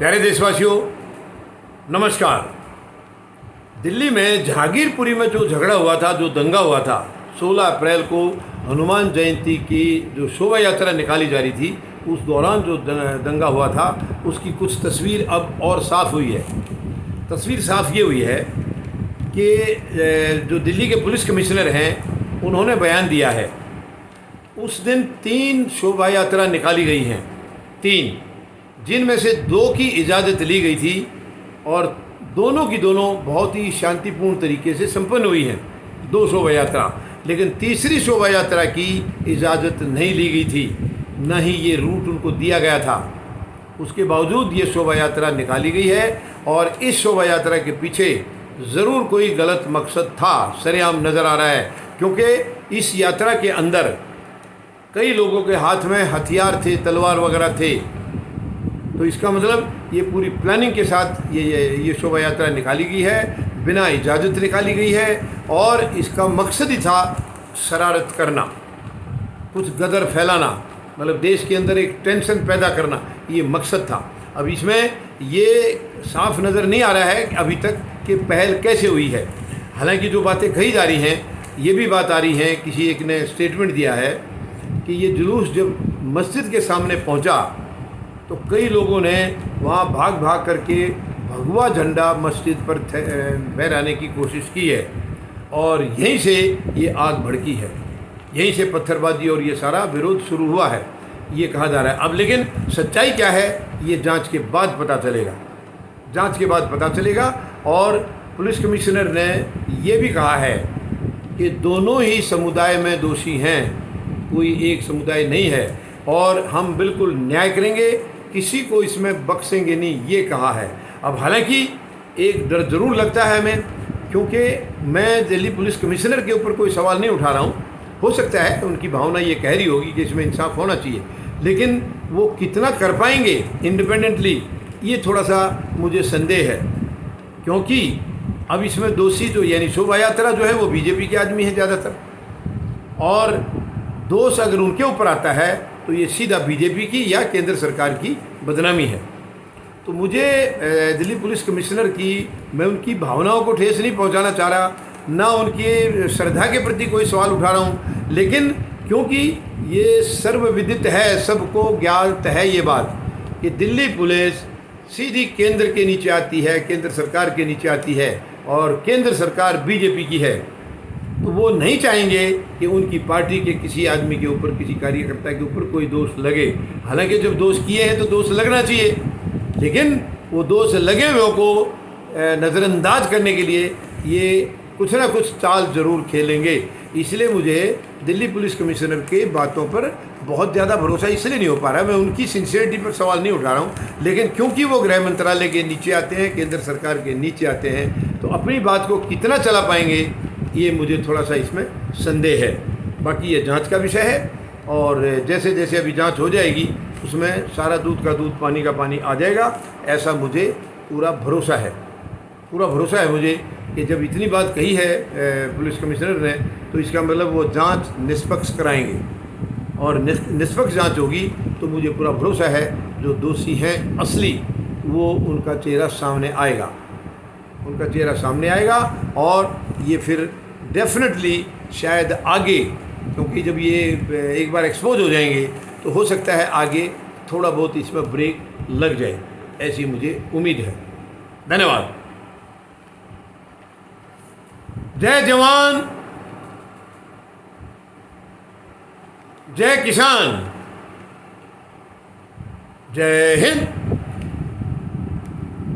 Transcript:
प्यारे देशवासियों, नमस्कार। दिल्ली में जहांगीरपुरी में जो झगड़ा हुआ था, जो दंगा हुआ था, 16 अप्रैल को हनुमान जयंती की जो शोभा यात्रा निकाली जा रही थी, उस दौरान जो दंगा हुआ था, उसकी कुछ तस्वीर अब और साफ़ हुई है। तस्वीर साफ़ ये हुई है कि जो दिल्ली के पुलिस कमिश्नर हैं, उन्होंने बयान दिया है। उस दिन 3 शोभा यात्रा निकाली गई हैं, 3, जिनमें से 2 की इजाज़त ली गई थी और दोनों की दोनों बहुत ही शांतिपूर्ण तरीके से संपन्न हुई हैं, 2 शोभा यात्रा। लेकिन तीसरी शोभा यात्रा की इजाज़त नहीं ली गई थी, न ही ये रूट उनको दिया गया था। उसके बावजूद ये शोभा यात्रा निकाली गई है और इस शोभा यात्रा के पीछे ज़रूर कोई गलत मकसद था, सरेआम नज़र आ रहा है। क्योंकि इस यात्रा के अंदर कई लोगों के हाथ में हथियार थे, तलवार वगैरह थे। तो इसका मतलब ये पूरी प्लानिंग के साथ ये शोभा यात्रा निकाली गई है, बिना इजाज़त निकाली गई है और इसका मकसद ही था शरारत करना, कुछ गदर फैलाना, मतलब देश के अंदर एक टेंशन पैदा करना, ये मकसद था। अब इसमें ये साफ नज़र नहीं आ रहा है कि अभी तक कि पहल कैसे हुई है। हालांकि जो बातें कही जा रही हैं, ये भी बात आ रही है, किसी एक ने स्टेटमेंट दिया है कि ये जुलूस जब मस्जिद के सामने पहुंचा तो कई लोगों ने वहाँ भाग भाग करके भगवा झंडा मस्जिद पर फहराने की कोशिश की है और यहीं से ये आग भड़की है, यहीं से पत्थरबाजी और ये सारा विरोध शुरू हुआ है, ये कहा जा रहा है। अब लेकिन सच्चाई क्या है, ये जांच के बाद पता चलेगा, जांच के बाद पता चलेगा। और पुलिस कमिश्नर ने ये भी कहा है कि दोनों ही समुदाय में दोषी हैं, कोई एक समुदाय नहीं है और हम बिल्कुल न्याय करेंगे, किसी को इसमें बख्शेंगे नहीं, ये कहा है। अब हालांकि एक डर ज़रूर लगता है हमें, क्योंकि मैं दिल्ली पुलिस कमिश्नर के ऊपर कोई सवाल नहीं उठा रहा हूँ। हो सकता है उनकी भावना ये कह रही होगी कि इसमें इंसाफ होना चाहिए, लेकिन वो कितना कर पाएंगे इंडिपेंडेंटली, ये थोड़ा सा मुझे संदेह है। क्योंकि अब इसमें दोषी जो यानी शोभा यात्रा जो है वो बीजेपी के आदमी है ज़्यादातर, और दोष अगर उनके ऊपर आता है तो ये सीधा बीजेपी की या केंद्र सरकार की बदनामी है। तो मुझे दिल्ली पुलिस कमिश्नर की, मैं उनकी भावनाओं को ठेस नहीं पहुंचाना चाह रहा, ना उनकी श्रद्धा के प्रति कोई सवाल उठा रहा हूं, लेकिन क्योंकि ये सर्वविदित है, सबको ज्ञात है ये बात कि दिल्ली पुलिस सीधी केंद्र के नीचे आती है, केंद्र सरकार के नीचे आती है और केंद्र सरकार बीजेपी की है। तो वो नहीं चाहेंगे कि उनकी पार्टी के किसी आदमी के ऊपर, किसी कार्यकर्ता के ऊपर कोई दोष लगे। हालांकि जब दोष किए हैं तो दोष लगना चाहिए, लेकिन वो दोष लगे हुए को नज़रअंदाज करने के लिए ये कुछ ना कुछ चाल ज़रूर खेलेंगे। इसलिए मुझे दिल्ली पुलिस कमिश्नर के बातों पर बहुत ज़्यादा भरोसा इसलिए नहीं हो पा रहा। मैं उनकी सिंसियरिटी पर सवाल नहीं उठा रहा हूँ, लेकिन क्योंकि वो गृह मंत्रालय के नीचे आते हैं, केंद्र सरकार के नीचे आते हैं, तो अपनी बात को कितना चला पाएंगे, ये मुझे थोड़ा सा इसमें संदेह है। बाकी ये जांच का विषय है और जैसे जैसे अभी जांच हो जाएगी उसमें सारा दूध का दूध, पानी का पानी आ जाएगा, ऐसा मुझे पूरा भरोसा है। पूरा भरोसा है मुझे कि जब इतनी बात कही है पुलिस कमिश्नर ने, तो इसका मतलब वो जांच निष्पक्ष कराएंगे और निष्पक्ष जांच होगी तो मुझे पूरा भरोसा है जो दोषी हैं असली, वो उनका चेहरा सामने आएगा, उनका चेहरा सामने आएगा और ये फिर डेफिनेटली शायद आगे, क्योंकि जब ये एक बार एक्सपोज हो जाएंगे तो हो सकता है आगे थोड़ा बहुत इसमें ब्रेक लग जाए, ऐसी मुझे उम्मीद है। धन्यवाद। जय जवान, जय किसान, जय हिंद।